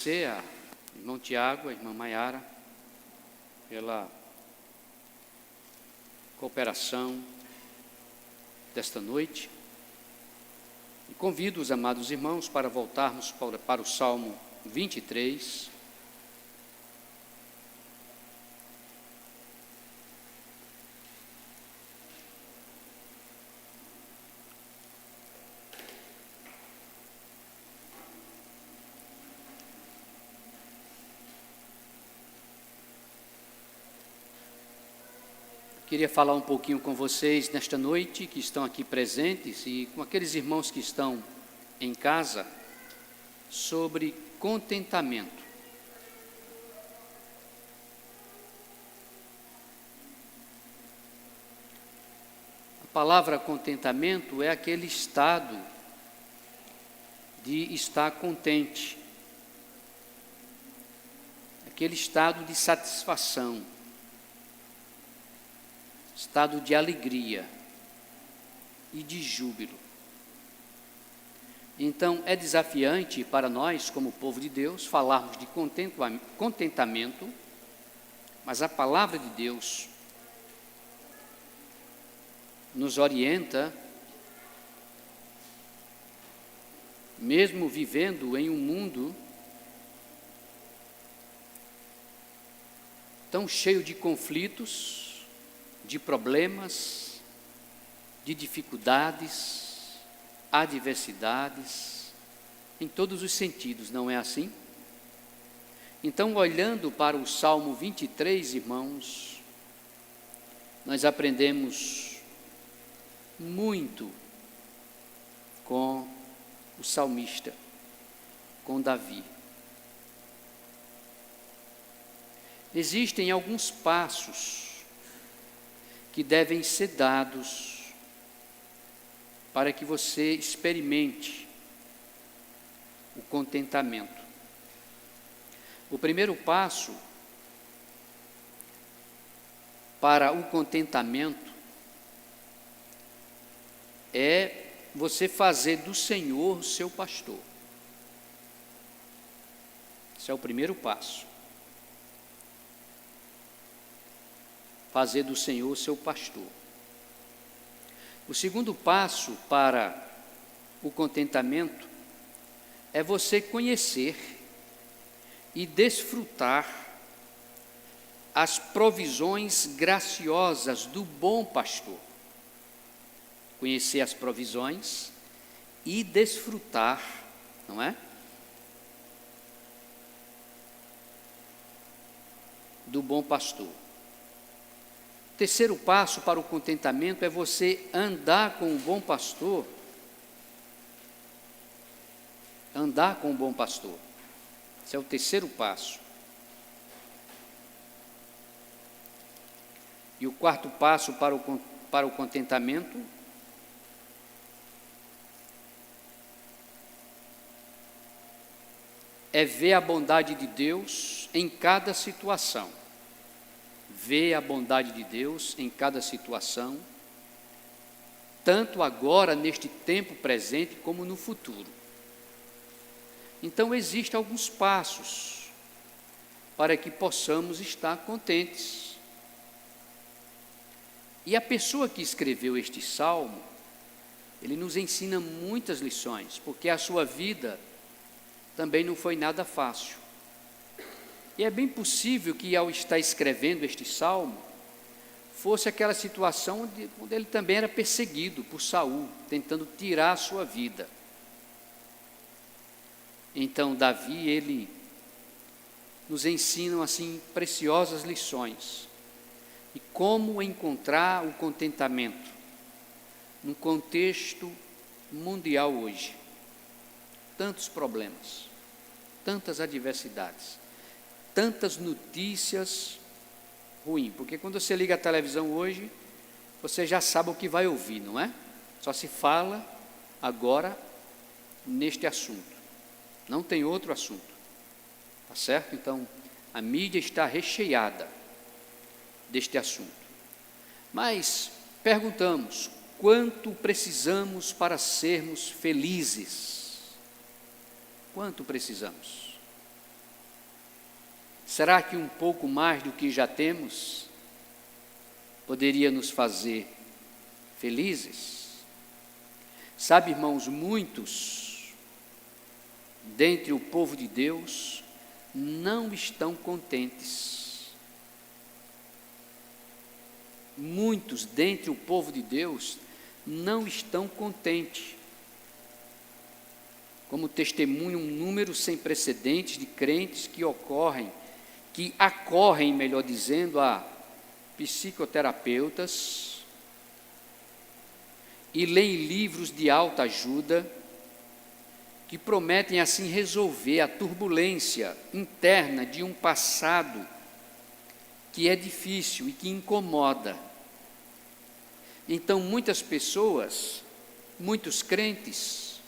Você, a irmão Tiago, a irmã Maiara, pela cooperação desta noite. E convido os amados irmãos para voltarmos para o Salmo 23. Queria falar um pouquinho com vocês nesta noite, que estão aqui presentes, e com aqueles irmãos que estão em casa, sobre contentamento. A palavra contentamento é aquele estado de estar contente, aquele estado de satisfação, estado de alegria e de júbilo. Então, é desafiante para nós, como povo de Deus, falarmos de contentamento, mas a palavra de Deus nos orienta, mesmo vivendo em um mundo tão cheio de conflitos, de problemas, de dificuldades, adversidades, em todos os sentidos, não é assim? Então, olhando para o Salmo 23, irmãos, nós aprendemos muito com o salmista, com Davi. Existem alguns passos que devem ser dados para que você experimente o contentamento. O primeiro passo para o contentamento é você fazer do Senhor seu pastor. Esse é o primeiro passo. Fazer do Senhor seu pastor. O segundo passo para o contentamento é você conhecer e desfrutar as provisões graciosas do bom pastor. Conhecer as provisões e desfrutar, não é? Do bom pastor. O terceiro passo para o contentamento é você andar com o bom pastor. Andar com o bom pastor. Esse é o terceiro passo. E o quarto passo para o contentamento é ver a bondade de Deus em cada situação. Ver a bondade de Deus em cada situação, tanto agora, neste tempo presente, como no futuro. Então, existem alguns passos para que possamos estar contentes. E a pessoa que escreveu este salmo, ele nos ensina muitas lições, porque a sua vida também não foi nada fácil. E é bem possível que, ao estar escrevendo este salmo, fosse aquela situação onde ele também era perseguido por Saul, tentando tirar a sua vida. Então, Davi, ele nos ensina, assim, preciosas lições. E como encontrar o contentamento num contexto mundial hoje. Tantos problemas, tantas adversidades, tantas notícias ruins, porque quando você liga a televisão hoje, você já sabe o que vai ouvir, não é? Só se fala agora neste assunto, não tem outro assunto, tá certo? Então, a mídia está recheada deste assunto. Mas perguntamos, quanto precisamos para sermos felizes? Quanto precisamos? Será que um pouco mais do que já temos poderia nos fazer felizes? Sabe, irmãos, muitos dentre o povo de Deus não estão contentes. Muitos dentre o povo de Deus não estão contentes. Como testemunho, um número sem precedentes de crentes que acorrem, melhor dizendo, a psicoterapeutas e leem livros de alta ajuda que prometem assim resolver a turbulência interna de um passado que é difícil e que incomoda. Então, muitas pessoas, muitos crentes,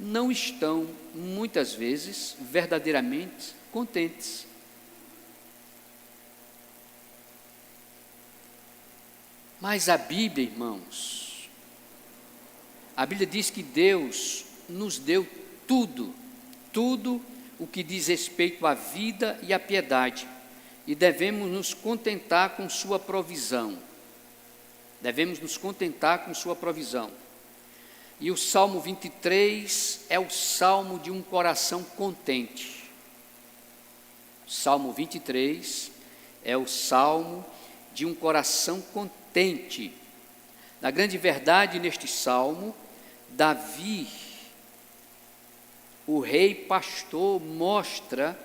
não estão, muitas vezes, verdadeiramente contentes. Mas a Bíblia, irmãos, a Bíblia diz que Deus nos deu tudo o que diz respeito à vida e à piedade, e devemos nos contentar com sua provisão. Devemos nos contentar com sua provisão. E o Salmo 23 é o salmo de um coração contente. O Salmo 23 é o salmo de um coração contente. Na grande verdade, neste salmo, Davi, o rei pastor, mostra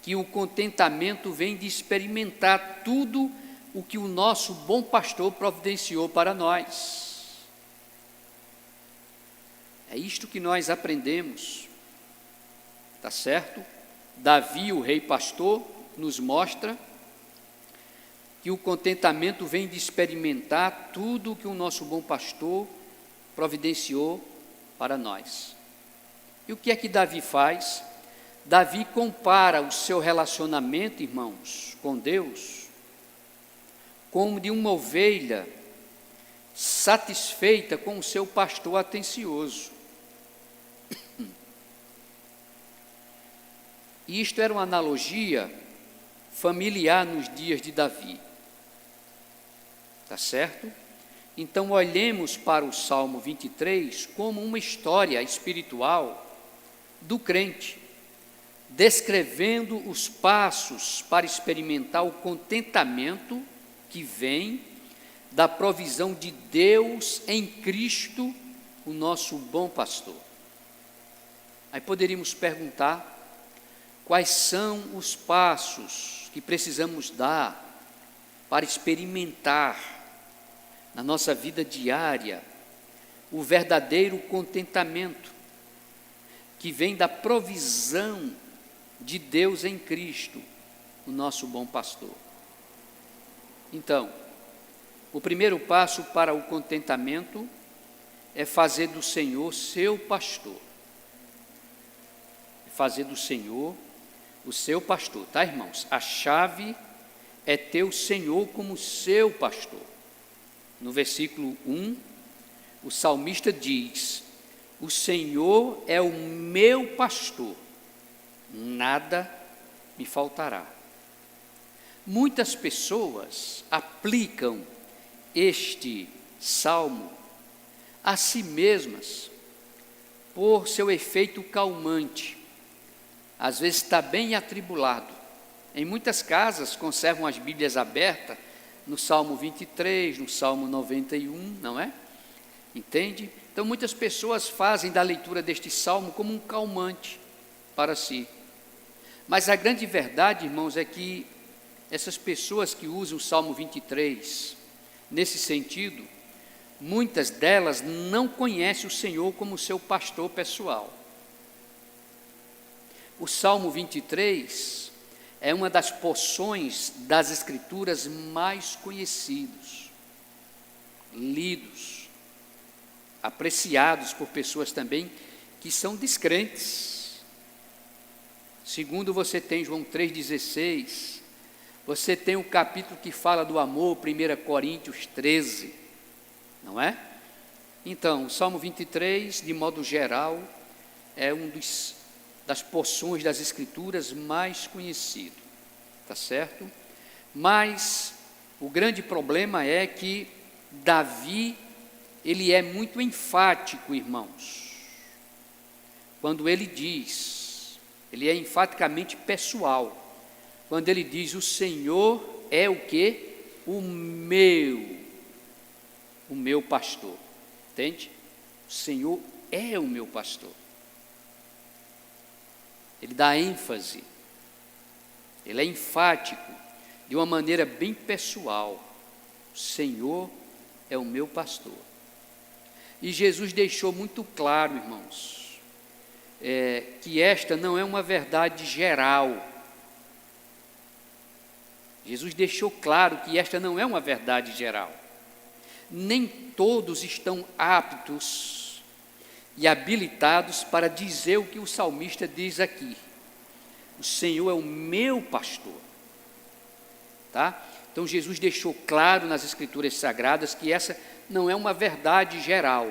que o contentamento vem de experimentar tudo o que o nosso bom pastor providenciou para nós. É isto que nós aprendemos, tá certo? Davi, o rei pastor, nos mostra que o contentamento vem de experimentar tudo o que o nosso bom pastor providenciou para nós. E o que é que Davi faz? Davi compara o seu relacionamento, irmãos, com Deus, como de uma ovelha satisfeita com o seu pastor atencioso. E isto era uma analogia familiar nos dias de Davi. Tá certo? Então, olhemos para o Salmo 23 como uma história espiritual do crente, descrevendo os passos para experimentar o contentamento que vem da provisão de Deus em Cristo, o nosso bom pastor. Aí poderíamos perguntar quais são os passos que precisamos dar para experimentar na nossa vida diária o verdadeiro contentamento que vem da provisão de Deus em Cristo, o nosso bom pastor. Então, o primeiro passo para o contentamento é fazer do Senhor seu pastor. Fazer do Senhor o seu pastor, tá, irmãos? A chave é ter o Senhor como seu pastor. No versículo 1, o salmista diz: o Senhor é o meu pastor, nada me faltará. Muitas pessoas aplicam este salmo a si mesmas por seu efeito calmante. Às vezes está bem atribulado. Em muitas casas conservam as Bíblias abertas no Salmo 23, no Salmo 91, não é? Entende? Então muitas pessoas fazem da leitura deste salmo como um calmante para si. Mas a grande verdade, irmãos, é que essas pessoas que usam o Salmo 23 nesse sentido, muitas delas não conhecem o Senhor como seu pastor pessoal. O Salmo 23 é uma das porções das Escrituras mais conhecidos, lidos, apreciados por pessoas também que são descrentes. Segundo você tem João 3,16, você tem o capítulo que fala do amor, 1 Coríntios 13, não é? Então, o Salmo 23, de modo geral, é das porções das Escrituras mais conhecido. tá certo? Mas o grande problema é que Davi, ele é muito enfático, irmãos, quando ele diz, ele é enfaticamente pessoal, quando ele diz, o Senhor é o quê? O meu pastor, entende? O Senhor é o meu pastor. Ele dá ênfase, ele é enfático, de uma maneira bem pessoal. O Senhor é o meu pastor. E Jesus deixou muito claro, irmãos, que esta não é uma verdade geral. Jesus deixou claro que esta não é uma verdade geral. Nem todos estão aptos e habilitados para dizer o que o salmista diz aqui. O Senhor é o meu pastor. Tá? Então Jesus deixou claro nas Escrituras Sagradas que essa não é uma verdade geral.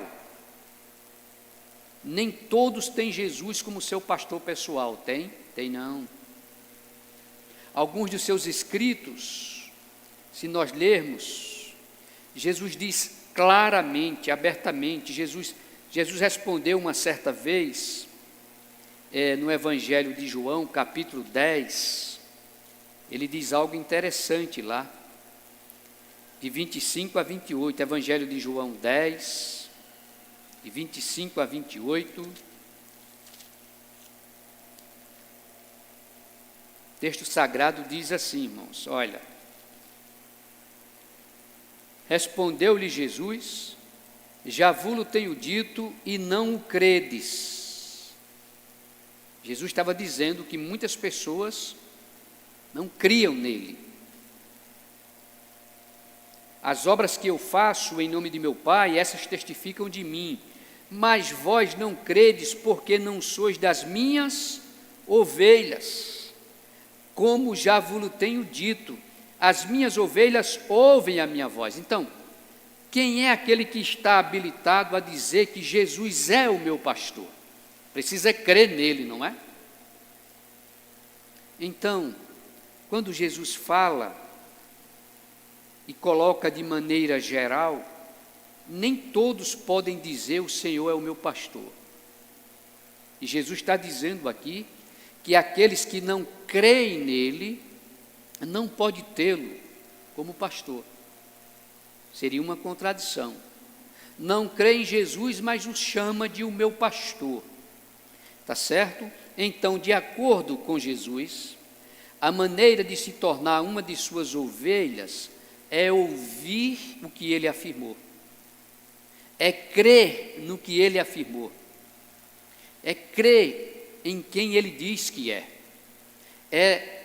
Nem todos têm Jesus como seu pastor pessoal. Tem? Tem não. Alguns de seus escritos, se nós lermos, Jesus diz claramente, abertamente, Jesus respondeu uma certa vez, no Evangelho de João, capítulo 10, ele diz algo interessante lá, de 25 a 28, Evangelho de João 10, de 25 a 28, o texto sagrado diz assim, irmãos, olha, respondeu-lhe Jesus, já vos tenho dito e não o credes. Jesus estava dizendo que muitas pessoas não criam nele. As obras que eu faço em nome de meu Pai, essas testificam de mim, mas vós não credes porque não sois das minhas ovelhas. Como já vos tenho dito, as minhas ovelhas ouvem a minha voz. Então, quem é aquele que está habilitado a dizer que Jesus é o meu pastor? Precisa crer nele, não é? Então, quando Jesus fala e coloca de maneira geral, nem todos podem dizer o Senhor é o meu pastor. E Jesus está dizendo aqui que aqueles que não creem nele, não pode tê-lo como pastor. Seria uma contradição. Não crê em Jesus, mas o chama de o meu pastor. Tá certo? Então, de acordo com Jesus, a maneira de se tornar uma de suas ovelhas é ouvir o que ele afirmou. É crer no que ele afirmou. É crer em quem ele diz que é. É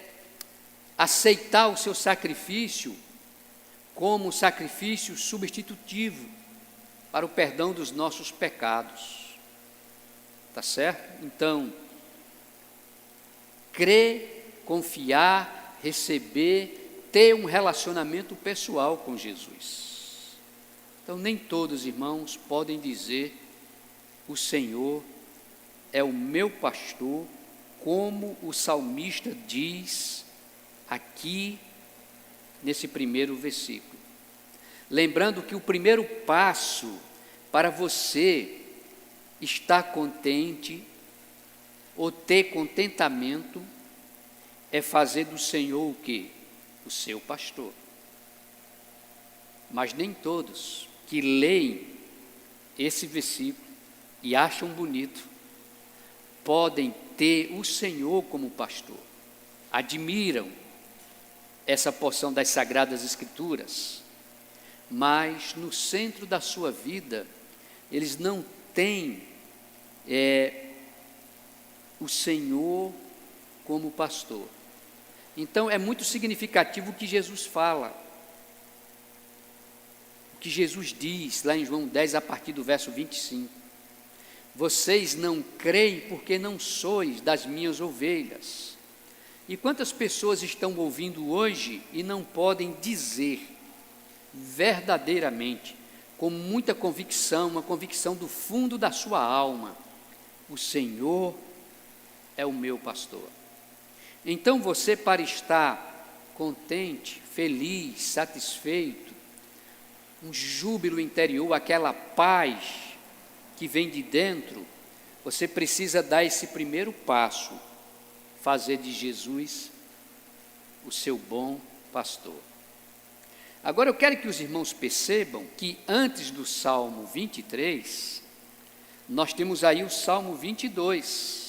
aceitar o seu sacrifício como sacrifício substitutivo para o perdão dos nossos pecados. Tá certo? Então, crer, confiar, receber, ter um relacionamento pessoal com Jesus. Então, nem todos, irmãos, podem dizer o Senhor é o meu pastor, como o salmista diz aqui nesse primeiro versículo. Lembrando que o primeiro passo para você estar contente ou ter contentamento é fazer do Senhor o quê? O seu pastor. Mas nem todos que leem esse versículo e acham bonito podem ter o Senhor como pastor. Admiram essa porção das Sagradas Escrituras, mas no centro da sua vida, eles não têm o Senhor como pastor. Então, é muito significativo o que Jesus fala, o que Jesus diz lá em João 10, a partir do verso 25. Vocês não creem porque não sois das minhas ovelhas. E quantas pessoas estão ouvindo hoje e não podem dizer verdadeiramente, com muita convicção, uma convicção do fundo da sua alma, o Senhor é o meu pastor. Então você, para estar contente, feliz, satisfeito, um júbilo interior, aquela paz que vem de dentro, você precisa dar esse primeiro passo, fazer de Jesus o seu bom pastor. Agora eu quero que os irmãos percebam que antes do Salmo 23, nós temos aí o Salmo 22.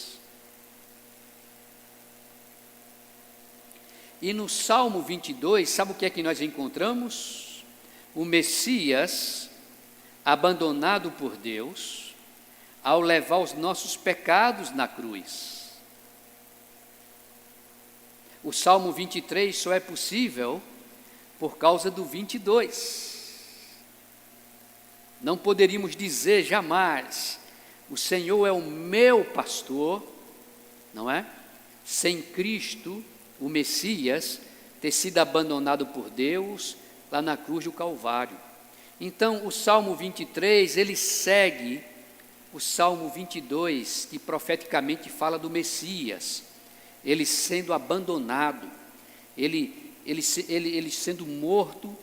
E no Salmo 22, sabe o que é que nós encontramos? O Messias, abandonado por Deus, ao levar os nossos pecados na cruz. O Salmo 23 só é possível por causa do 22. Não poderíamos dizer jamais, o Senhor é o meu pastor, não é? Sem Cristo, o Messias, ter sido abandonado por Deus lá na cruz do Calvário. Então, o Salmo 23, ele segue o Salmo 22, que profeticamente fala do Messias, ele sendo abandonado, ele sendo morto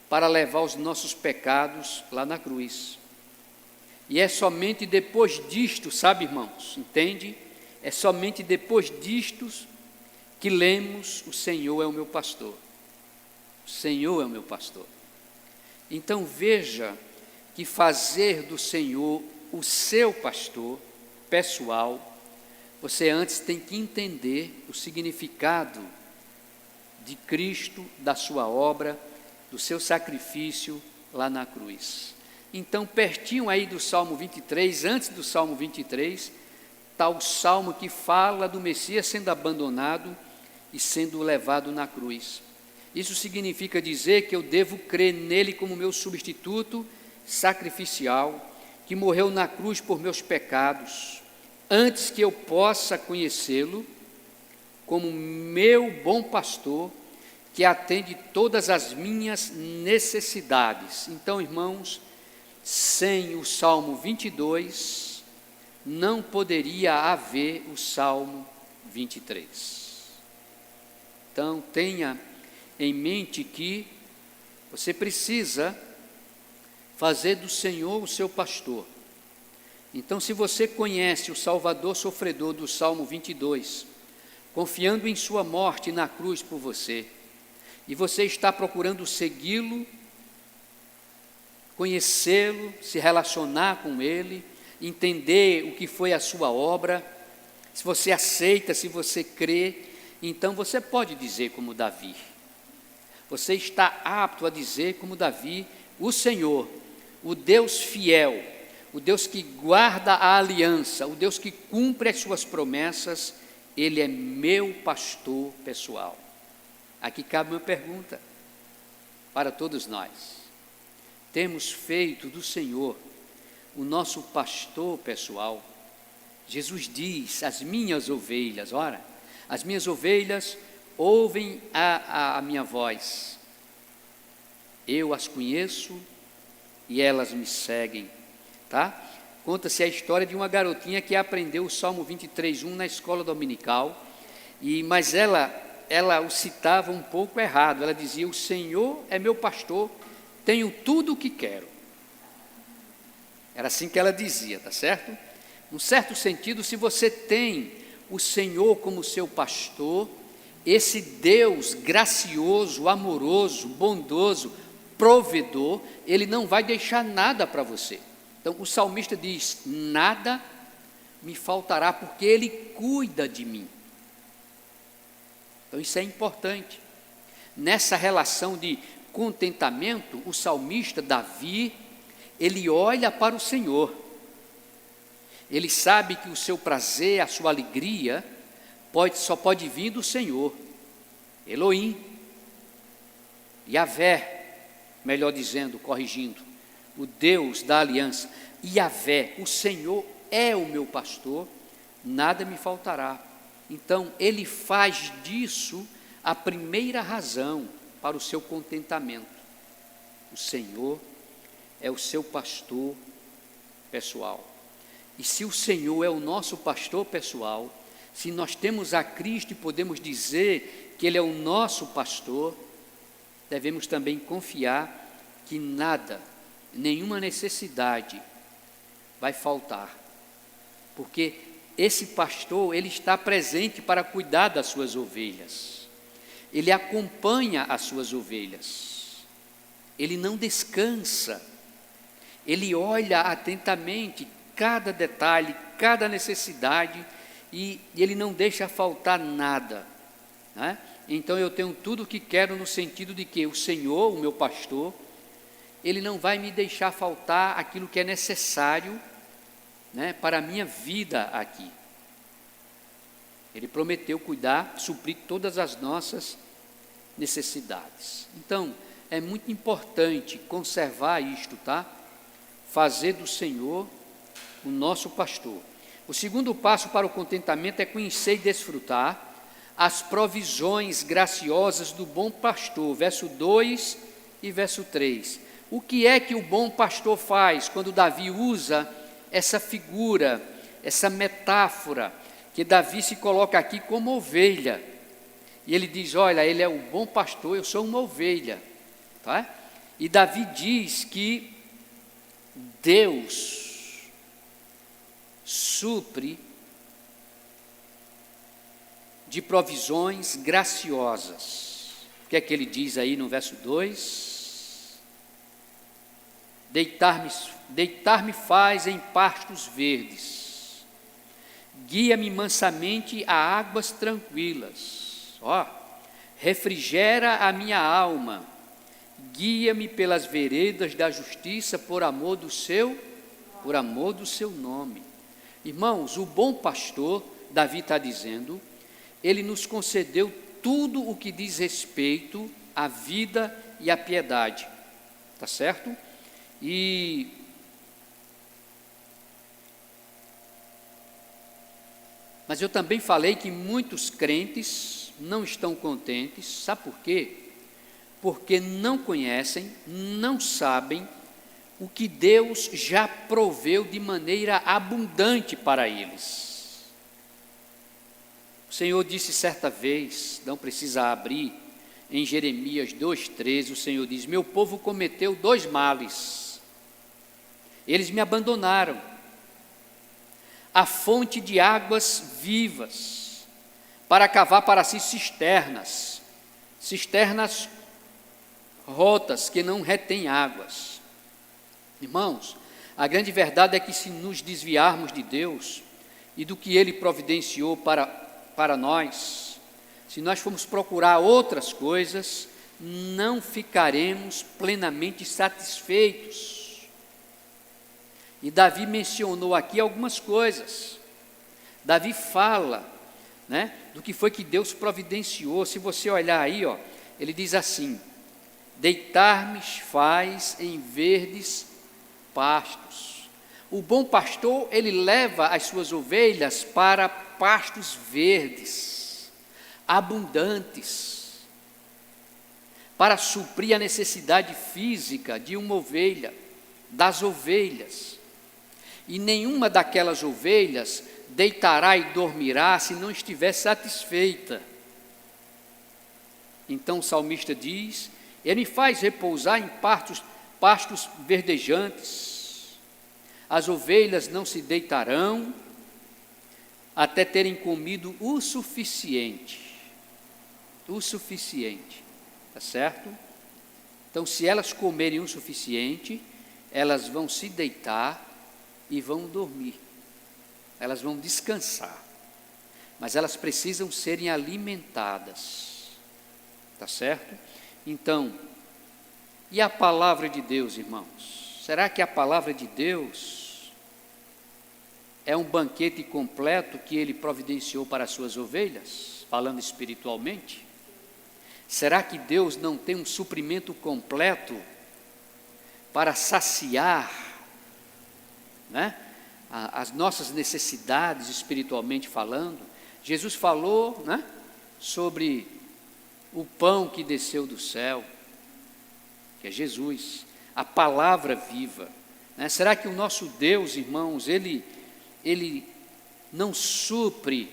para levar os nossos pecados lá na cruz. E é somente depois disto, sabe, irmãos, entende? É somente depois disto que lemos: o Senhor é o meu pastor. O Senhor é o meu pastor. Então veja que fazer do Senhor o seu pastor pessoal, você antes tem que entender o significado de Cristo, da sua obra, do seu sacrifício lá na cruz. Então, pertinho aí do Salmo 23, antes do Salmo 23, está o Salmo que fala do Messias sendo abandonado e sendo levado na cruz. Isso significa dizer que eu devo crer nele como meu substituto sacrificial, que morreu na cruz por meus pecados, antes que eu possa conhecê-lo como meu bom pastor, que atende todas as minhas necessidades. Então, irmãos, sem o Salmo 22, não poderia haver o Salmo 23. Então, tenha em mente que você precisa fazer do Senhor o seu pastor. Então, se você conhece o Salvador sofredor do Salmo 22, confiando em sua morte na cruz por você, e você está procurando segui-lo, conhecê-lo, se relacionar com ele, entender o que foi a sua obra, se você aceita, se você crê, então você pode dizer como Davi. Você está apto a dizer como Davi: o Senhor, o Deus fiel, o Deus que guarda a aliança, o Deus que cumpre as suas promessas, Ele é meu pastor pessoal. Aqui cabe uma pergunta para todos nós: temos feito do Senhor o nosso pastor pessoal? Jesus diz: as minhas ovelhas, ora, as minhas ovelhas ouvem a minha voz, eu as conheço e elas me seguem, tá? Conta-se a história de uma garotinha que aprendeu o Salmo 23:1 na escola dominical, mas ela o citava um pouco errado. Ela dizia: o Senhor é meu pastor, tenho tudo o que quero. Era assim que ela dizia, tá certo? Num certo sentido, se você tem o Senhor como seu pastor, esse Deus gracioso, amoroso, bondoso, provedor, Ele não vai deixar nada para você. Então o salmista diz: nada me faltará, porque Ele cuida de mim. Então isso é importante. Nessa relação de contentamento, o salmista Davi, ele olha para o Senhor. Ele sabe que o seu prazer, a sua alegria, só pode vir do Senhor, Elohim, Yahvé, melhor dizendo, corrigindo, o Deus da aliança. Yahvé, o Senhor é o meu pastor, nada me faltará. Então, ele faz disso a primeira razão para o seu contentamento. O Senhor é o seu pastor pessoal. E se o Senhor é o nosso pastor pessoal, se nós temos a Cristo e podemos dizer que Ele é o nosso pastor, devemos também confiar que nada, nenhuma necessidade vai faltar, porque esse pastor, ele está presente para cuidar das suas ovelhas, ele acompanha as suas ovelhas, ele não descansa, ele olha atentamente cada detalhe, cada necessidade, e ele não deixa faltar nada, né? Então eu tenho tudo o que quero, no sentido de que o Senhor, o meu pastor, Ele não vai me deixar faltar aquilo que é necessário, né, para a minha vida aqui. Ele prometeu cuidar, suprir todas as nossas necessidades. Então, é muito importante conservar isto, tá? Fazer do Senhor o nosso pastor. O segundo passo para o contentamento é conhecer e desfrutar as provisões graciosas do bom pastor, verso 2 e verso 3. O que é que o bom pastor faz quando Davi usa essa figura, essa metáfora, que Davi se coloca aqui como ovelha, e ele diz, olha, ele é o bom pastor, eu sou uma ovelha, tá? E Davi diz que Deus supre de provisões graciosas. O que é que ele diz aí no verso 2? Deitar-me faz em pastos verdes, guia-me mansamente a águas tranquilas. Refrigera a minha alma, guia-me pelas veredas da justiça por amor do seu nome. Irmãos, o bom pastor, Davi está dizendo, ele nos concedeu tudo o que diz respeito à vida e à piedade, tá certo? Mas eu também falei que muitos crentes não estão contentes, sabe por quê? Porque não conhecem, não sabem o que Deus já proveu de maneira abundante para eles. O Senhor disse certa vez, não precisa abrir, em Jeremias 2,13, o Senhor diz, meu povo cometeu 2 males, eles me abandonaram, a fonte de águas vivas, para cavar para si cisternas rotas que não retêm águas. Irmãos, a grande verdade é que se nos desviarmos de Deus e do que Ele providenciou para nós, se nós formos procurar outras coisas, não ficaremos plenamente satisfeitos. E Davi mencionou aqui algumas coisas. Davi fala, né, do que foi que Deus providenciou. Se você olhar aí, ele diz assim, deitar-me faz em verdes pastos. O bom pastor, ele leva as suas ovelhas para pastos verdes, abundantes, para suprir a necessidade física de uma ovelha, das ovelhas. E nenhuma daquelas ovelhas deitará e dormirá se não estiver satisfeita. Então o salmista diz, ele me faz repousar em pastos verdejantes. As ovelhas não se deitarão até terem comido o suficiente, tá certo? Então, se elas comerem o suficiente, elas vão se deitar e vão dormir, elas vão descansar, mas elas precisam serem alimentadas, tá certo? Então, e a palavra de Deus, irmãos? Será que a palavra de Deus é um banquete completo que Ele providenciou para as suas ovelhas, falando espiritualmente? Será que Deus não tem um suprimento completo para saciar, né, as nossas necessidades espiritualmente falando? Jesus falou, né, sobre o pão que desceu do céu, que é Jesus, a palavra viva, né? Será que o nosso Deus, irmãos, ele não supre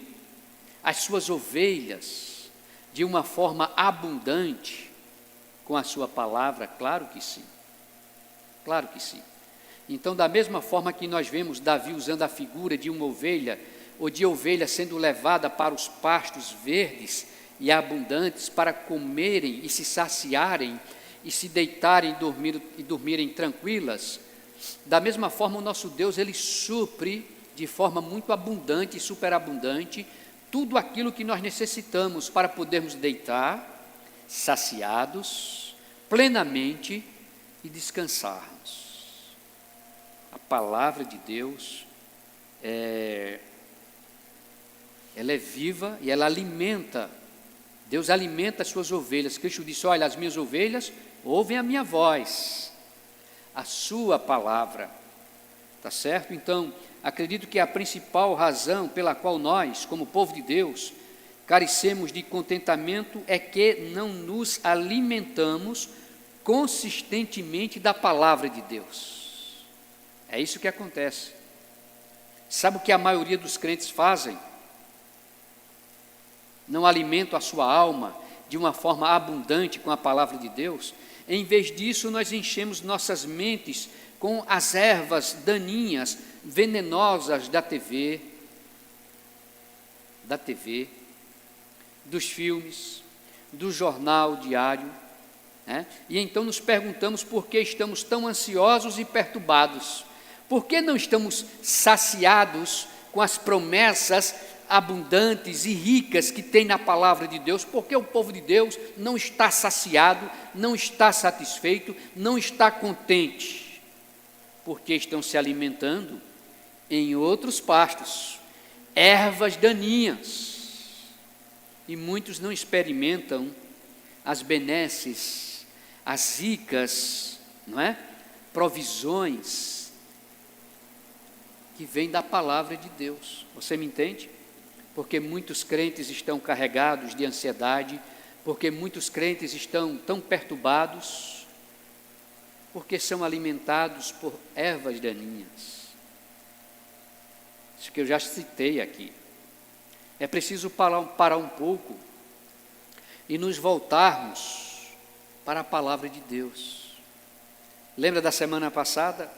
as suas ovelhas de uma forma abundante com a sua palavra? Claro que sim. Claro que sim. Então, da mesma forma que nós vemos Davi usando a figura de uma ovelha, ou de ovelha sendo levada para os pastos verdes e abundantes para comerem e se saciarem e se deitarem e dormirem tranquilas, da mesma forma o nosso Deus, Ele supre de forma muito abundante e superabundante tudo aquilo que nós necessitamos para podermos deitar saciados, plenamente e descansarmos. A palavra de Deus ela é viva e ela alimenta. Deus alimenta as suas ovelhas. Cristo disse: olha, as minhas ovelhas ouvem a minha voz, a sua palavra. Tá certo? Então, acredito que a principal razão pela qual nós, como povo de Deus, carecemos de contentamento é que não nos alimentamos consistentemente da palavra de Deus. É isso que acontece. Sabe o que a maioria dos crentes fazem? Não alimentam a sua alma de uma forma abundante com a palavra de Deus. Em vez disso, nós enchemos nossas mentes com as ervas daninhas, venenosas da TV, dos filmes, do jornal diário, né? E então nos perguntamos por que estamos tão ansiosos e perturbados. Por que não estamos saciados com as promessas abundantes e ricas que tem na palavra de Deus? Por que o povo de Deus não está saciado, não está satisfeito, não está contente? Porque estão se alimentando em outros pastos, ervas daninhas, e muitos não experimentam as benesses, as ricas, não é? Provisões que vêm da palavra de Deus. Você me entende? Porque muitos crentes estão carregados de ansiedade, porque muitos crentes estão tão perturbados, porque são alimentados por ervas daninhas. Isso que eu já citei aqui. É preciso parar um pouco e nos voltarmos para a palavra de Deus. Lembra da semana passada?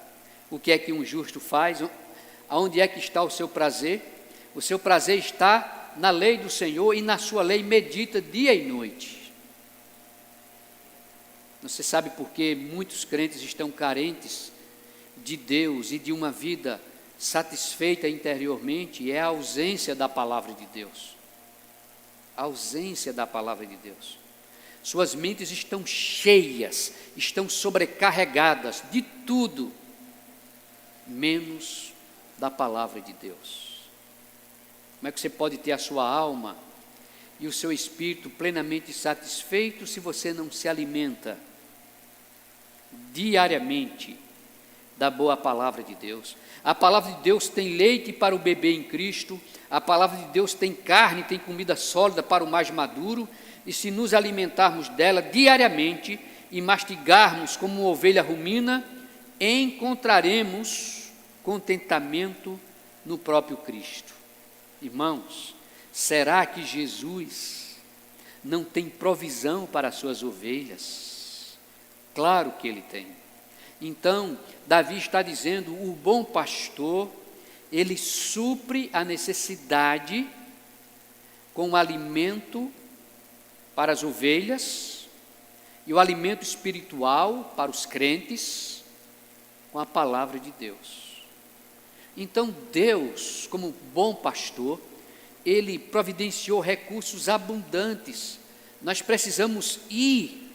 O que é que um justo faz? Aonde é que está o seu prazer? O seu prazer está na lei do Senhor, e na sua lei medita dia e noite. Você sabe por que muitos crentes estão carentes de Deus e de uma vida satisfeita interiormente? É a ausência da palavra de Deus. A ausência da palavra de Deus. Suas mentes estão cheias, estão sobrecarregadas de tudo, menos da palavra de Deus. Como é que você pode ter a sua alma e o seu espírito plenamente satisfeito se você não se alimenta diariamente da boa palavra de Deus? A palavra de Deus tem leite para o bebê em Cristo, a palavra de Deus tem carne, tem comida sólida para o mais maduro, e se nos alimentarmos dela diariamente e mastigarmos como uma ovelha rumina, encontraremos contentamento no próprio Cristo. Irmãos, será que Jesus não tem provisão para as suas ovelhas? Claro que Ele tem. Então, Davi está dizendo: o bom pastor, ele supre a necessidade com o alimento para as ovelhas e o alimento espiritual para os crentes com a palavra de Deus. Então Deus, como bom pastor, Ele providenciou recursos abundantes. Nós precisamos ir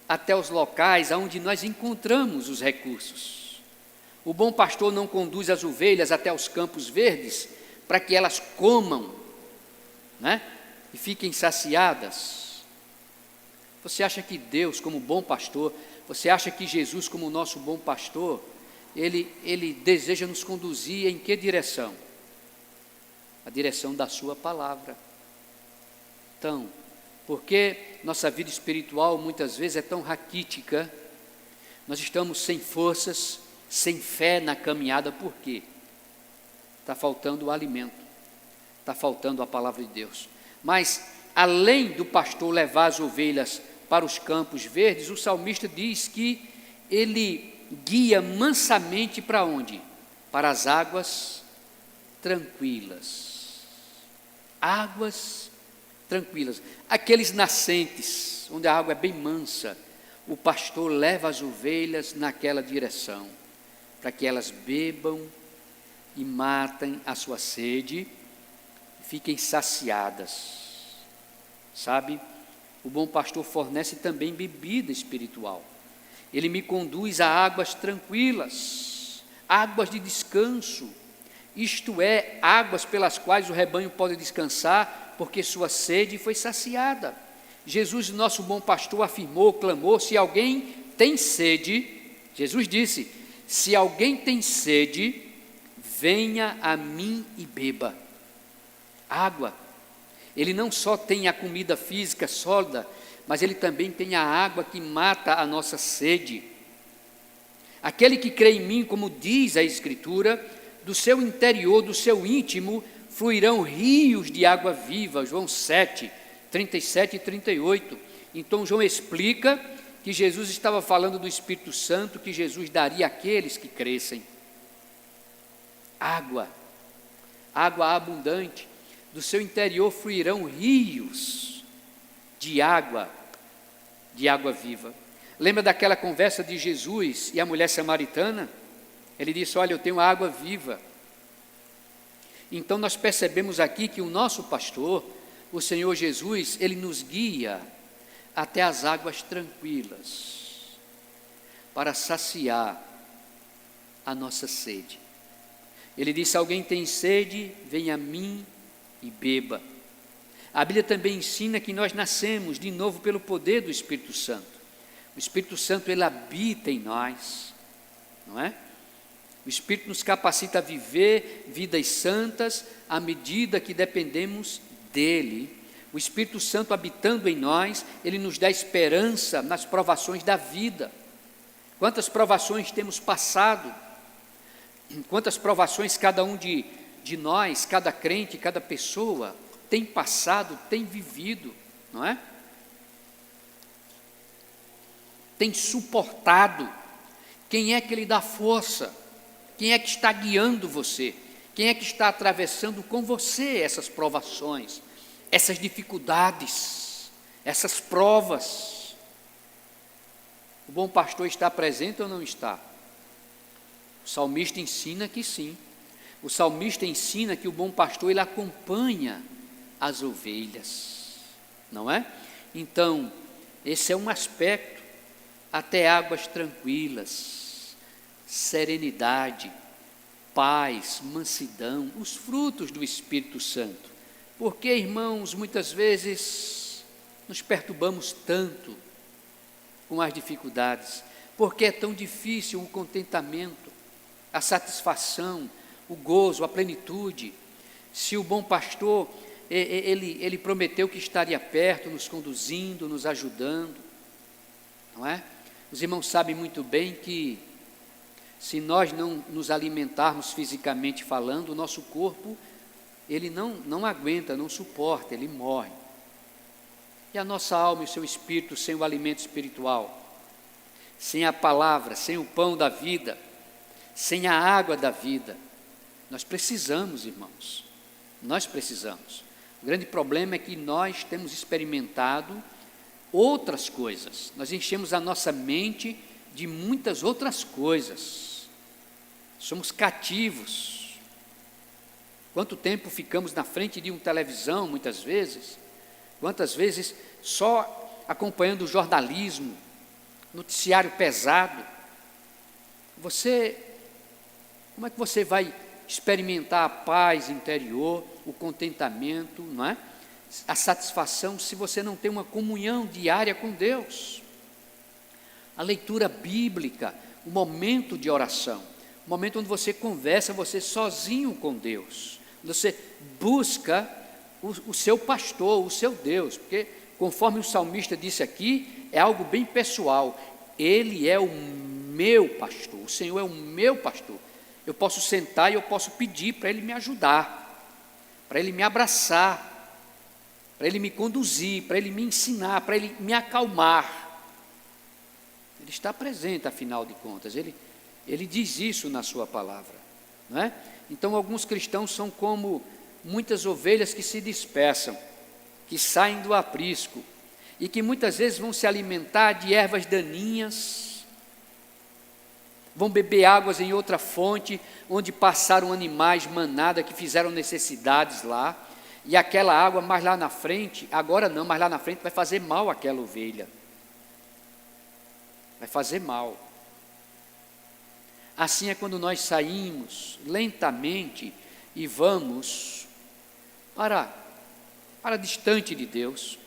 até os locais onde nós encontramos os recursos. O bom pastor não conduz as ovelhas até os campos verdes para que elas comam, né? E fiquem saciadas. Você acha que Deus, como bom pastor, você acha que Jesus, como nosso bom pastor, Ele deseja nos conduzir em que direção? A direção da sua palavra. Então, por que nossa vida espiritual muitas vezes é tão raquítica? Nós estamos sem forças, sem fé na caminhada. Por quê? Está faltando o alimento. está faltando a palavra de Deus. Mas, além do pastor levar as ovelhas para os campos verdes, o salmista diz que ele guia mansamente para onde? Para as águas tranquilas. Águas tranquilas. Aqueles nascentes, onde a água é bem mansa, o pastor leva as ovelhas naquela direção, para que elas bebam e matem a sua sede, fiquem saciadas. Sabe, o bom pastor fornece também bebida espiritual. Ele me conduz a águas tranquilas, águas de descanso, isto é, águas pelas quais o rebanho pode descansar, porque sua sede foi saciada. Jesus, nosso bom pastor, afirmou, clamou: se alguém tem sede, Jesus disse, se alguém tem sede, venha a mim e beba. Água. Ele não só tem a comida física sólida, mas ele também tem a água que mata a nossa sede. Aquele que crê em mim, como diz a Escritura, do seu interior, do seu íntimo, fluirão rios de água viva. João 7, 37 e 38. Então João explica que Jesus estava falando do Espírito Santo, que Jesus daria àqueles que crescem. Água abundante, do seu interior fluirão rios de água viva. Lembra daquela conversa de Jesus e a mulher samaritana? Ele disse: olha, eu tenho água viva. Então nós percebemos aqui que o nosso pastor, o Senhor Jesus, ele nos guia até as águas tranquilas, para saciar a nossa sede. Ele disse: alguém tem sede, venha a mim e beba. A Bíblia também ensina que nós nascemos de novo pelo poder do Espírito Santo. O Espírito Santo, ele habita em nós, não é? O Espírito nos capacita a viver vidas santas à medida que dependemos dele. O Espírito Santo habitando em nós, ele nos dá esperança nas provações da vida. Quantas provações temos passado? Quantas provações cada um de nós, cada crente, cada pessoa tem passado, tem vivido, não é? Tem suportado. Quem é que lhe dá força? Quem é que está guiando você? Quem é que está atravessando com você essas provações, essas dificuldades, essas provas? O bom pastor está presente ou não está? O salmista ensina que sim. O salmista ensina que o bom pastor, ele acompanha as ovelhas, não é? Então, esse é um aspecto, até águas tranquilas, serenidade, paz, mansidão, os frutos do Espírito Santo. Porque, irmãos, muitas vezes nos perturbamos tanto com as dificuldades, porque é tão difícil o contentamento, a satisfação, o gozo, a plenitude. Se o bom pastor, ele prometeu que estaria perto, nos conduzindo, nos ajudando, não é? Os irmãos sabem muito bem que se nós não nos alimentarmos fisicamente falando, o nosso corpo, ele não aguenta, não suporta, ele morre. E a nossa alma e o seu espírito sem o alimento espiritual, sem a palavra, sem o pão da vida, sem a água da vida, nós precisamos, irmãos, nós precisamos. O grande problema é que nós temos experimentado outras coisas, nós enchemos a nossa mente de muitas outras coisas, somos cativos. Quanto tempo ficamos na frente de uma televisão, muitas vezes, quantas vezes só acompanhando o jornalismo, noticiário pesado. Como é que você vai experimentar a paz interior, o contentamento, não é? A satisfação, se você não tem uma comunhão diária com Deus? A leitura bíblica, o momento de oração, o momento onde você conversa, você sozinho com Deus, você busca o seu pastor, o seu Deus, porque conforme o salmista disse aqui, é algo bem pessoal. Ele é o meu pastor, o Senhor é o meu pastor. Eu posso sentar e eu posso pedir para Ele me ajudar. para Ele me abraçar, para Ele me conduzir, para Ele me ensinar, para Ele me acalmar. Ele está presente, afinal de contas, Ele diz isso na sua palavra, não é? Então, alguns cristãos são como muitas ovelhas que se dispersam, que saem do aprisco, e que muitas vezes vão se alimentar de ervas daninhas, vão beber águas em outra fonte, onde passaram animais, manada, que fizeram necessidades lá, e aquela água mais lá na frente, agora não, mas lá na frente vai fazer mal àquela ovelha. Vai fazer mal. Assim é quando nós saímos lentamente e vamos para distante de Deus,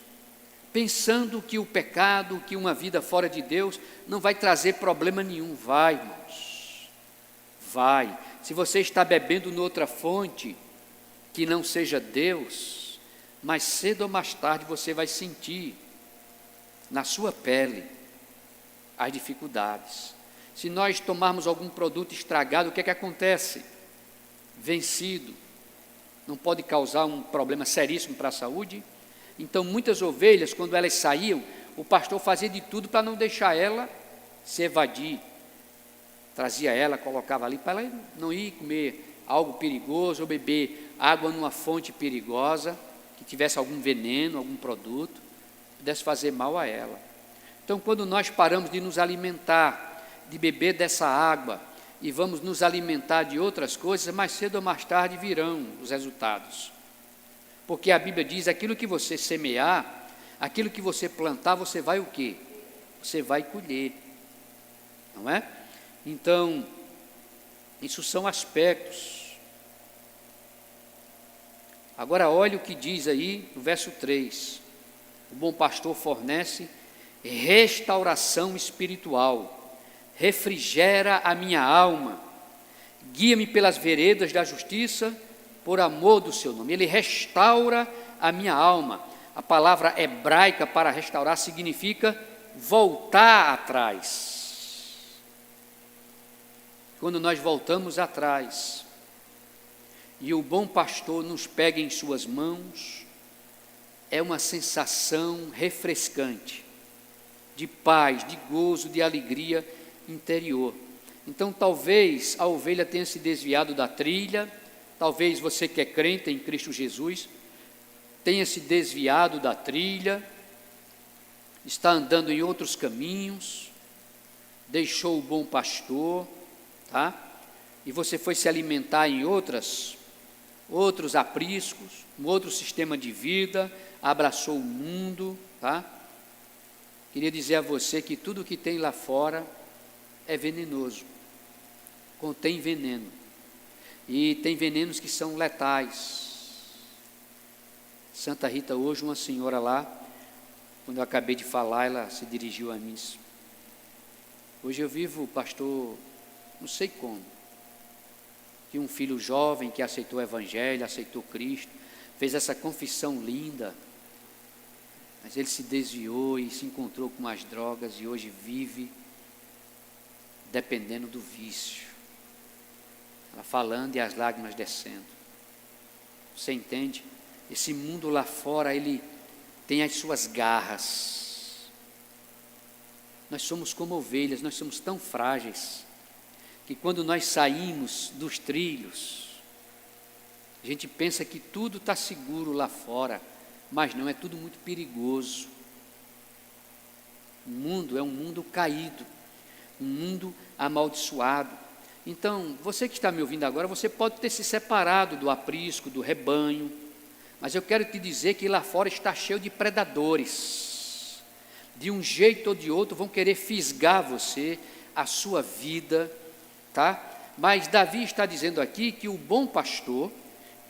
pensando que o pecado, que uma vida fora de Deus não vai trazer problema nenhum. Vai, irmãos, vai. Se você está bebendo noutra fonte que não seja Deus, mais cedo ou mais tarde você vai sentir na sua pele as dificuldades. Se nós tomarmos algum produto estragado, o que é que acontece? Vencido. Não pode causar um problema seríssimo para a saúde? Então, muitas ovelhas, quando elas saíam, o pastor fazia de tudo para não deixar ela se evadir. Trazia ela, colocava ali, para ela não ir comer algo perigoso, ou beber água numa fonte perigosa, que tivesse algum veneno, algum produto, pudesse fazer mal a ela. Então, quando nós paramos de nos alimentar, de beber dessa água, e vamos nos alimentar de outras coisas, mais cedo ou mais tarde virão os resultados. Porque a Bíblia diz, aquilo que você semear, aquilo que você plantar, você vai o quê? Você vai colher, não é? Então, isso são aspectos. Agora olhe o que diz aí no verso 3. O bom pastor fornece restauração espiritual, refrigera a minha alma, guia-me pelas veredas da justiça, por amor do seu nome. Ele restaura a minha alma. A palavra hebraica para restaurar significa voltar atrás. Quando nós voltamos atrás e o bom pastor nos pega em suas mãos, é uma sensação refrescante, de paz, de gozo, de alegria interior. Então, talvez a ovelha tenha se desviado da trilha, talvez você que é crente em Cristo Jesus tenha se desviado da trilha, está andando em outros caminhos, deixou o bom pastor, tá? E você foi se alimentar em outros apriscos, um outro sistema de vida, abraçou o mundo, tá? Queria dizer a você que tudo que tem lá fora é venenoso, contém veneno, e tem venenos que são letais. Santa Rita, hoje uma senhora lá, quando eu acabei de falar, ela se dirigiu a mim. Hoje eu vivo, pastor, não sei como, que um filho jovem que aceitou o Evangelho, aceitou Cristo, fez essa confissão linda, mas ele se desviou e se encontrou com as drogas e hoje vive dependendo do vício. Ela falando e as lágrimas descendo. Você entende? Esse mundo lá fora, ele tem as suas garras. Nós somos como ovelhas, nós somos tão frágeis, que quando nós saímos dos trilhos, a gente pensa que tudo está seguro lá fora, mas não, é tudo muito perigoso. O mundo é um mundo caído, um mundo amaldiçoado. Então, você que está me ouvindo agora, você pode ter se separado do aprisco, do rebanho, mas eu quero te dizer que lá fora está cheio de predadores. De um jeito ou de outro vão querer fisgar você, a sua vida, tá? Mas Davi está dizendo aqui que o bom pastor,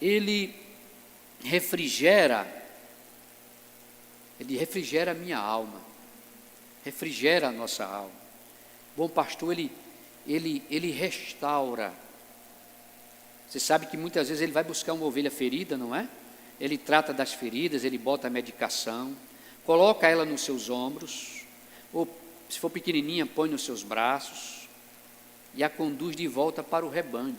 ele refrigera a minha alma, refrigera a nossa alma. O bom pastor, ele restaura. Você sabe que muitas vezes ele vai buscar uma ovelha ferida, não é? Ele trata das feridas, ele bota a medicação, coloca ela nos seus ombros, ou se for pequenininha, põe nos seus braços e a conduz de volta para o rebanho.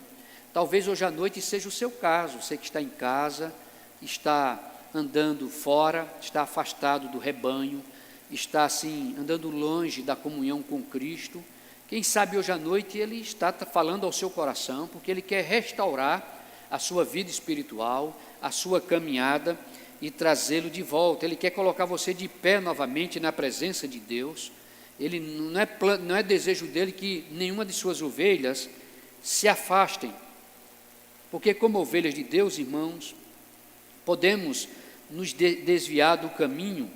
Talvez hoje à noite seja o seu caso, você que está em casa, está andando fora, está afastado do rebanho, está assim, andando longe da comunhão com Cristo. Quem sabe hoje à noite ele está falando ao seu coração, porque ele quer restaurar a sua vida espiritual, a sua caminhada e trazê-lo de volta. Ele quer colocar você de pé novamente na presença de Deus. Ele não é desejo dele que nenhuma de suas ovelhas se afastem, porque como ovelhas de Deus, irmãos, podemos nos desviar do caminho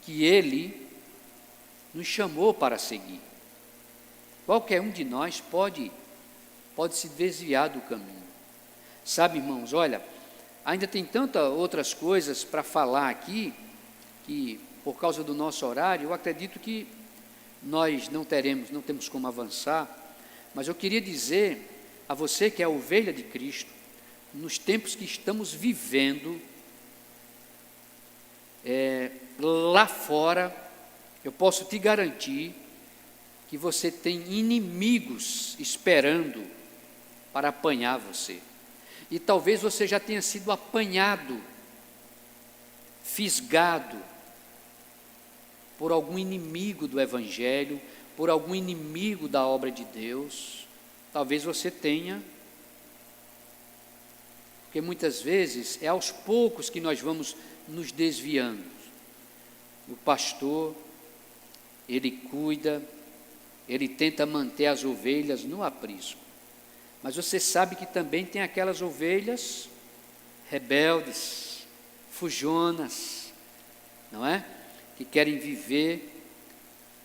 que Ele nos chamou para seguir. Qualquer um de nós pode se desviar do caminho. Sabe, irmãos, olha, ainda tem tantas outras coisas para falar aqui, que por causa do nosso horário, eu acredito que nós não temos como avançar, mas eu queria dizer a você que é a ovelha de Cristo, nos tempos que estamos vivendo, lá fora, eu posso te garantir que você tem inimigos esperando para apanhar você. E talvez você já tenha sido apanhado, fisgado por algum inimigo do Evangelho, por algum inimigo da obra de Deus. Talvez você tenha, porque muitas vezes é aos poucos que nós vamos nos desviando. O pastor, ele cuida, ele tenta manter as ovelhas no aprisco, mas você sabe que também tem aquelas ovelhas rebeldes, fujonas, não é? Que querem viver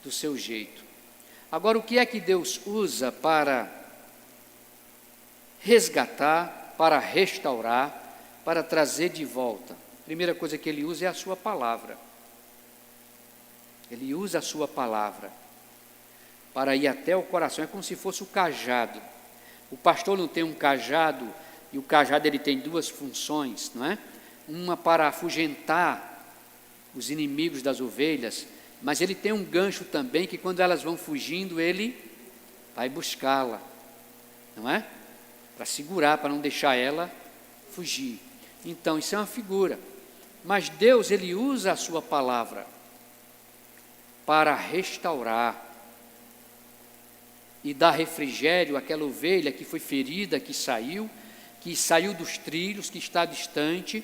do seu jeito. Agora, o que é que Deus usa para resgatar, para restaurar, para trazer de volta? A primeira coisa que Ele usa é a sua palavra. Ele usa a sua palavra para ir até o coração. É como se fosse o cajado. O pastor não tem um cajado, e o cajado ele tem duas funções, não é? Uma para afugentar os inimigos das ovelhas, mas ele tem um gancho também, que quando elas vão fugindo, ele vai buscá-la, não é? Para segurar, para não deixar ela fugir. Então, isso é uma figura. Mas Deus, Ele usa a sua palavra para restaurar e dar refrigério àquela ovelha que foi ferida, que saiu dos trilhos, que está distante,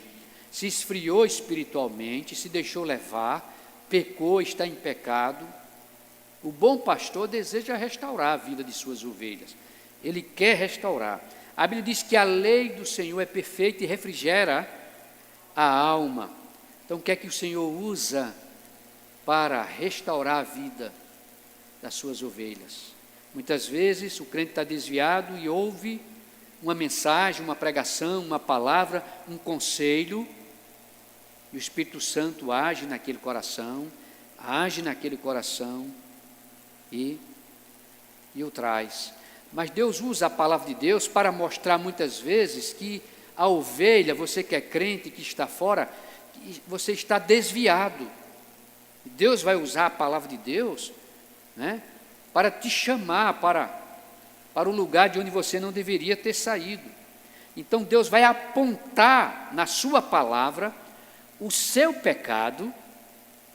se esfriou espiritualmente, se deixou levar, pecou, está em pecado. O bom pastor deseja restaurar a vida de suas ovelhas. Ele quer restaurar. A Bíblia diz que a lei do Senhor é perfeita e refrigera a alma. Então, o que é que o Senhor usa para restaurar a vida das suas ovelhas? Muitas vezes o crente está desviado e ouve uma mensagem, uma pregação, uma palavra, um conselho, e o Espírito Santo age naquele coração e o traz. Mas Deus usa a palavra de Deus para mostrar muitas vezes que a ovelha, você que é crente, que está fora, você está desviado. Deus vai usar a palavra de Deus, né, para te chamar para o lugar de onde você não deveria ter saído. Então Deus vai apontar na sua palavra o seu pecado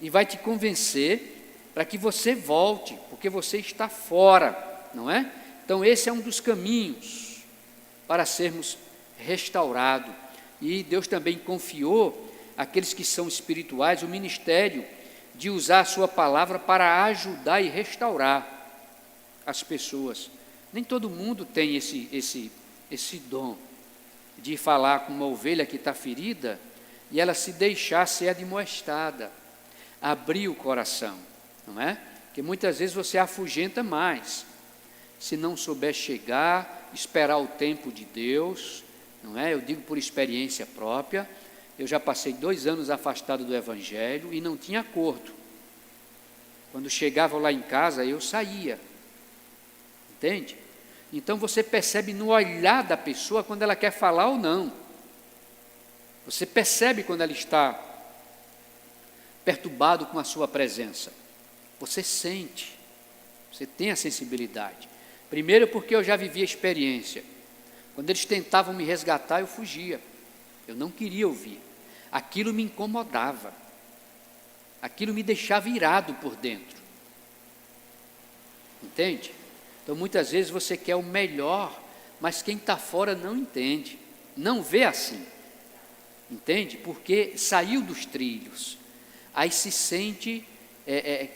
e vai te convencer para que você volte, porque você está fora, não é? Então esse é um dos caminhos para sermos restaurados. E Deus também confiou àqueles que são espirituais o ministério de usar a sua palavra para ajudar e restaurar as pessoas. Nem todo mundo tem esse dom de falar com uma ovelha que está ferida e ela se deixar ser admoestada, abrir o coração, não é? Porque muitas vezes você afugenta mais, se não souber chegar, esperar o tempo de Deus, não é? Eu digo por experiência própria, eu já passei 2 anos afastado do Evangelho e não tinha acordo. Quando chegava lá em casa, eu saía, entende? Então você percebe no olhar da pessoa quando ela quer falar ou não. Você percebe quando ela está perturbado com a sua presença. Você sente, você tem a sensibilidade. Primeiro porque eu já vivi a experiência. Quando eles tentavam me resgatar, eu fugia. Eu não queria ouvir. Aquilo me incomodava. Aquilo me deixava irado por dentro. Entende? Então, muitas vezes você quer o melhor, mas quem está fora não entende, não vê assim. Entende? Porque saiu dos trilhos. Aí se sente,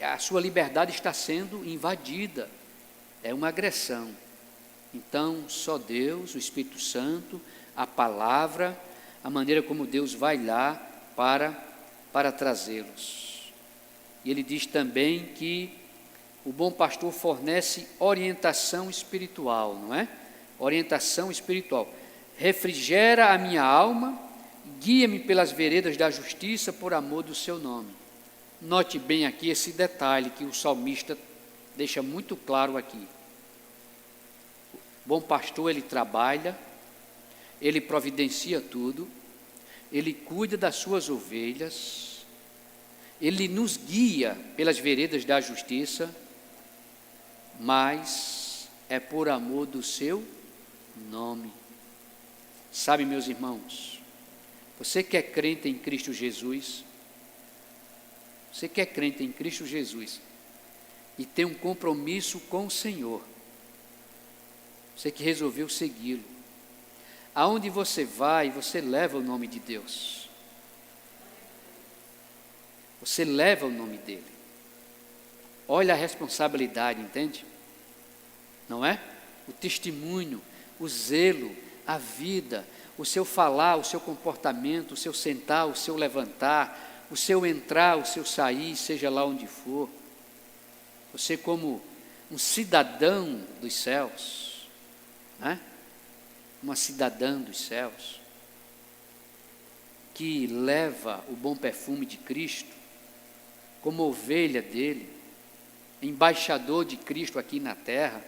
a sua liberdade está sendo invadida. É uma agressão. Então, só Deus, o Espírito Santo, a palavra, a maneira como Deus vai lá para trazê-los. E ele diz também que o bom pastor fornece orientação espiritual, não é? Orientação espiritual. Refrigera a minha alma, guia-me pelas veredas da justiça por amor do seu nome. Note bem aqui esse detalhe que o salmista deixa muito claro aqui. O bom pastor, ele trabalha, ele providencia tudo, ele cuida das suas ovelhas, ele nos guia pelas veredas da justiça, mas é por amor do seu nome. Sabe, meus irmãos, você que é crente em Cristo Jesus, você que é crente em Cristo Jesus e tem um compromisso com o Senhor, você que resolveu segui-lo, aonde você vai, você leva o nome de Deus, você leva o nome dele. Olha a responsabilidade, entende? Não é? O testemunho, o zelo, a vida, o seu falar, o seu comportamento, o seu sentar, o seu levantar, o seu entrar, o seu sair, seja lá onde for. Você como um cidadão dos céus, né? Uma cidadã dos céus, que leva o bom perfume de Cristo, como ovelha dele, embaixador de Cristo aqui na terra,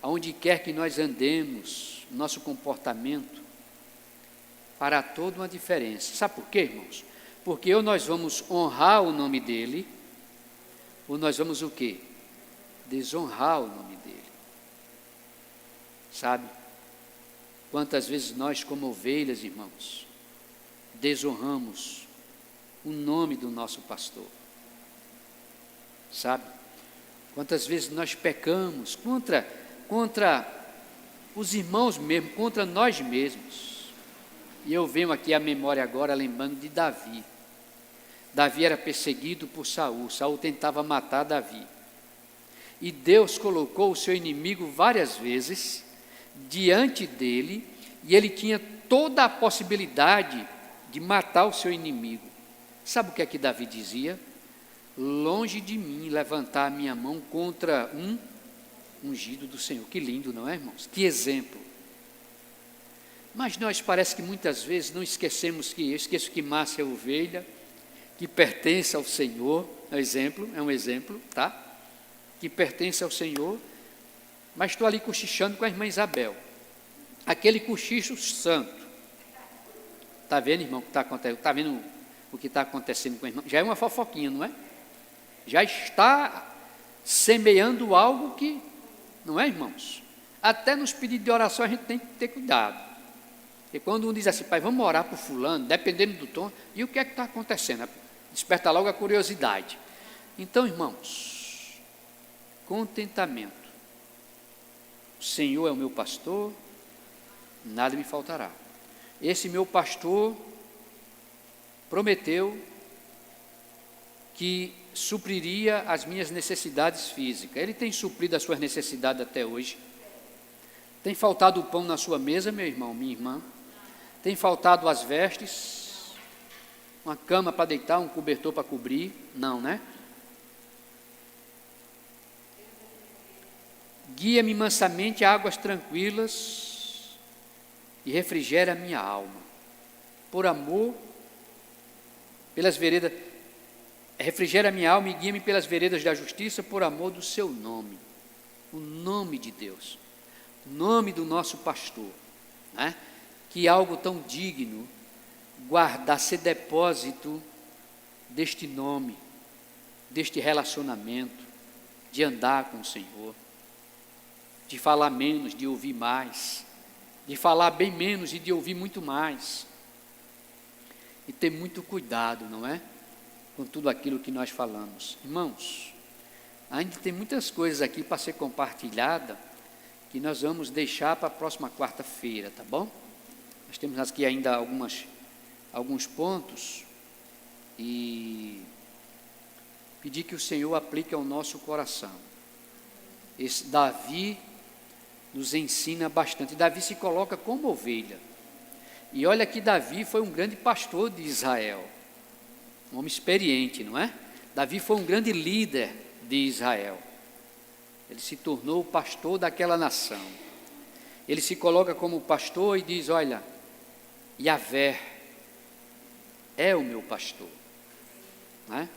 aonde quer que nós andemos, nosso comportamento fará toda uma diferença. Sabe por quê, irmãos? Porque ou nós vamos honrar o nome dele, ou nós vamos o quê? Desonrar o nome dele. Sabe? Quantas vezes nós, como ovelhas, irmãos, desonramos o nome do nosso pastor. Sabe? Quantas vezes nós pecamos contra os irmãos mesmo, contra nós mesmos. E eu venho aqui à memória agora lembrando de Davi. Davi era perseguido por Saul. Saul tentava matar Davi. E Deus colocou o seu inimigo várias vezes diante dele, e ele tinha toda a possibilidade de matar o seu inimigo. Sabe o que é que Davi dizia? Longe de mim levantar a minha mão contra um ungido do Senhor. Que lindo, não é, irmãos? Que exemplo. Mas nós parece que muitas vezes não esquecemos que, eu esqueço que Márcia é ovelha, que pertence ao Senhor, é um exemplo, tá? Que pertence ao Senhor, mas estou ali cochichando com a irmã Isabel. Aquele cochicho santo. Está vendo, irmão, o que está acontecendo? Está vendo o que está acontecendo com a irmã? Já é uma fofoquinha, não é? Já está semeando algo que, não é, irmãos? Até nos pedidos de oração a gente tem que ter cuidado. Porque quando um diz assim, pai, vamos orar por fulano, dependendo do tom, e o que é que está acontecendo? Desperta logo a curiosidade. Então, irmãos, contentamento. O Senhor é o meu pastor, nada me faltará. Esse meu pastor prometeu que supriria as minhas necessidades físicas. Ele tem suprido as suas necessidades até hoje. Tem faltado o pão na sua mesa, meu irmão, minha irmã? Tem faltado as vestes? Uma cama para deitar, um cobertor para cobrir? Não, né? Guia-me mansamente a águas tranquilas e refrigera a minha alma. Por amor, pelas veredas, refrigera a minha alma e guia-me pelas veredas da justiça por amor do seu nome. O nome de Deus, o nome do nosso pastor, né? Que algo tão digno guardar, ser depósito deste nome, deste relacionamento, de andar com o Senhor, de falar menos, de ouvir mais, de falar bem menos e de ouvir muito mais. E ter muito cuidado, não é? Com tudo aquilo que nós falamos. Irmãos, ainda tem muitas coisas aqui para ser compartilhada, que nós vamos deixar para a próxima quarta-feira, tá bom? Nós temos aqui ainda alguns pontos, e pedir que o Senhor aplique ao nosso coração. Esse Davi nos ensina bastante. Davi se coloca como ovelha. E olha que Davi foi um grande pastor de Israel, um homem experiente, não é? Davi foi um grande líder de Israel. Ele se tornou o pastor daquela nação. Ele se coloca como pastor e diz: olha, Yahvé é o meu pastor, não é?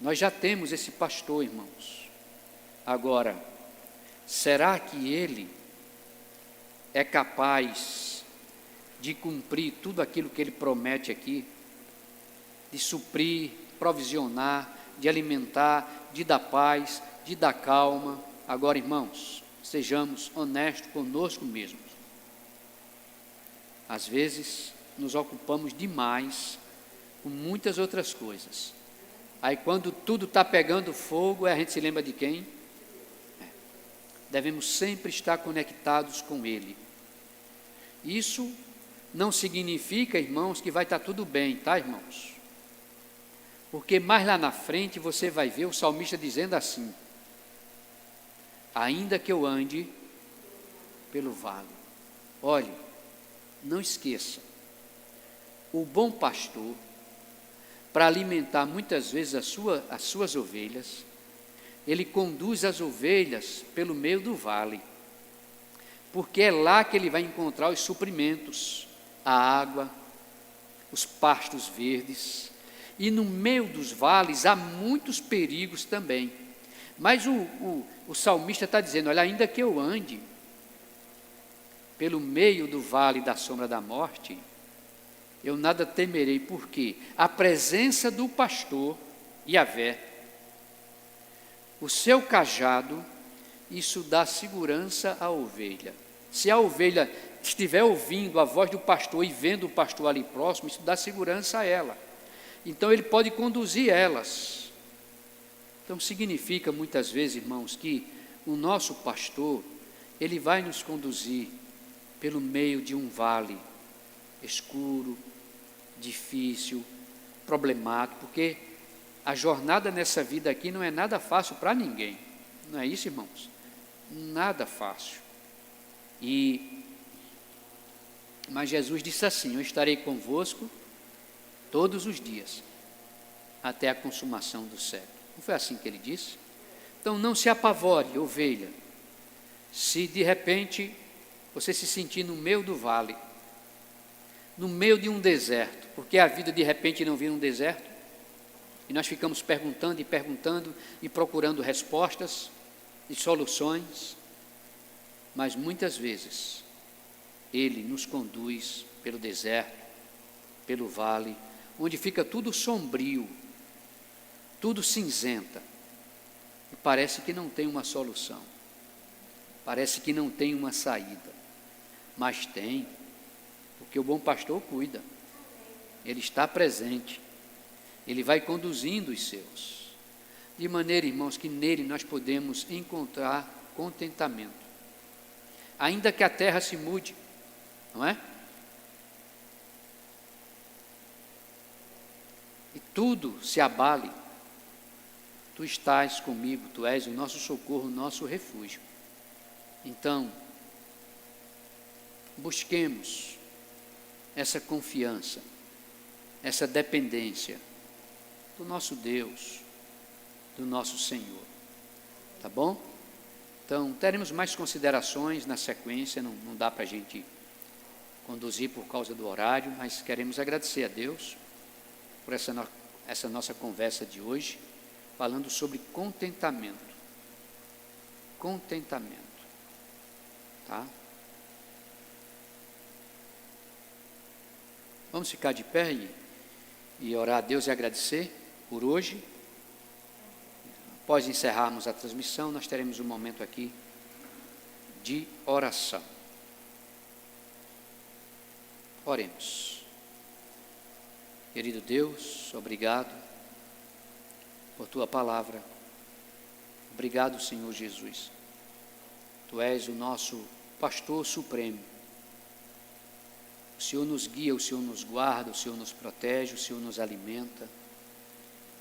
Nós já temos esse pastor, irmãos. Agora, será que ele é capaz de cumprir tudo aquilo que ele promete aqui? De suprir, provisionar, de alimentar, de dar paz, de dar calma. Agora, irmãos, sejamos honestos conosco mesmos. Às vezes, nos ocupamos demais com muitas outras coisas. Aí, quando tudo está pegando fogo, a gente se lembra de quem? Devemos sempre estar conectados com Ele. Isso não significa, irmãos, que vai estar tudo bem, tá, irmãos? Porque mais lá na frente você vai ver o salmista dizendo assim: ainda que eu ande pelo vale. Olhe, não esqueça, o bom pastor, para alimentar muitas vezes as suas ovelhas, ele conduz as ovelhas pelo meio do vale, porque é lá que ele vai encontrar os suprimentos, a água, os pastos verdes. E no meio dos vales há muitos perigos também. Mas o salmista está dizendo: olha, ainda que eu ande pelo meio do vale da sombra da morte, eu nada temerei, porque a presença do pastor, Yahvé, o seu cajado, isso dá segurança à ovelha. Se a ovelha estiver ouvindo a voz do pastor e vendo o pastor ali próximo, isso dá segurança a ela. Então ele pode conduzir elas. Então significa muitas vezes, irmãos, que o nosso pastor, ele vai nos conduzir pelo meio de um vale escuro, difícil, problemático, porque a jornada nessa vida aqui não é nada fácil para ninguém. Não é isso, irmãos? Nada fácil. Mas Jesus disse assim: eu estarei convosco todos os dias, até a consumação do século. Não foi assim que ele disse? Então não se apavore, ovelha, se de repente você se sentir no meio do vale, no meio de um deserto, porque a vida de repente não vira um deserto, e nós ficamos perguntando e perguntando e procurando respostas e soluções, mas muitas vezes Ele nos conduz pelo deserto, pelo vale, onde fica tudo sombrio, tudo cinzenta, e parece que não tem uma solução, parece que não tem uma saída, mas tem, porque o bom pastor cuida, Ele está presente, Ele vai conduzindo os seus, de maneira, irmãos, que nele nós podemos encontrar contentamento, ainda que a terra se mude, não é? E tudo se abale, Tu estás comigo, Tu és o nosso socorro, o nosso refúgio. Então, busquemos essa confiança, essa dependência do nosso Deus, do nosso Senhor, tá bom? Então, teremos mais considerações na sequência, não dá para a gente conduzir por causa do horário, mas queremos agradecer a Deus por essa nossa conversa de hoje, falando sobre contentamento. Contentamento, tá? Vamos ficar de pé e orar a Deus e agradecer por hoje. Após encerrarmos a transmissão, nós teremos um momento aqui de oração. Oremos. Querido Deus, obrigado por tua palavra. Obrigado, Senhor Jesus. Tu és o nosso pastor supremo. O Senhor nos guia, o Senhor nos guarda, o Senhor nos protege, o Senhor nos alimenta.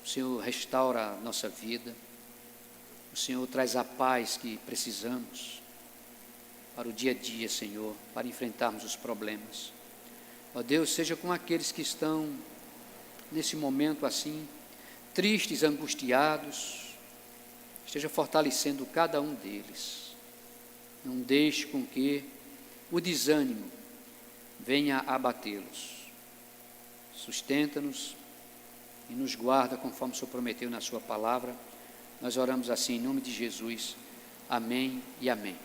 O Senhor restaura a nossa vida. O Senhor traz a paz que precisamos para o dia a dia, Senhor, para enfrentarmos os problemas. Ó Deus, seja com aqueles que estão nesse momento assim, tristes, angustiados, esteja fortalecendo cada um deles. Não deixe com que o desânimo venha abatê-los. Sustenta-nos e nos guarda conforme o Senhor prometeu na sua palavra. Nós oramos assim em nome de Jesus. Amém e amém.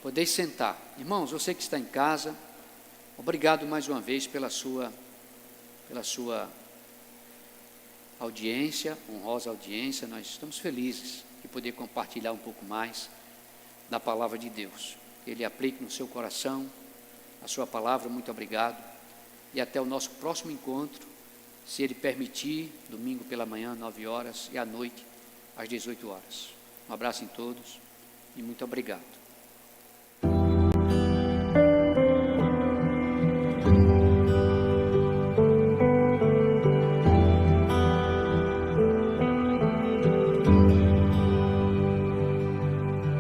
Podeis sentar. Irmãos, você que está em casa, obrigado mais uma vez pela sua audiência, honrosa audiência. Nós estamos felizes de poder compartilhar um pouco mais da palavra de Deus. Que Ele aplique no seu coração a sua palavra. Muito obrigado. E até o nosso próximo encontro, se Ele permitir, domingo pela manhã, 9 horas, e à noite, às 18 horas. Um abraço em todos e muito obrigado.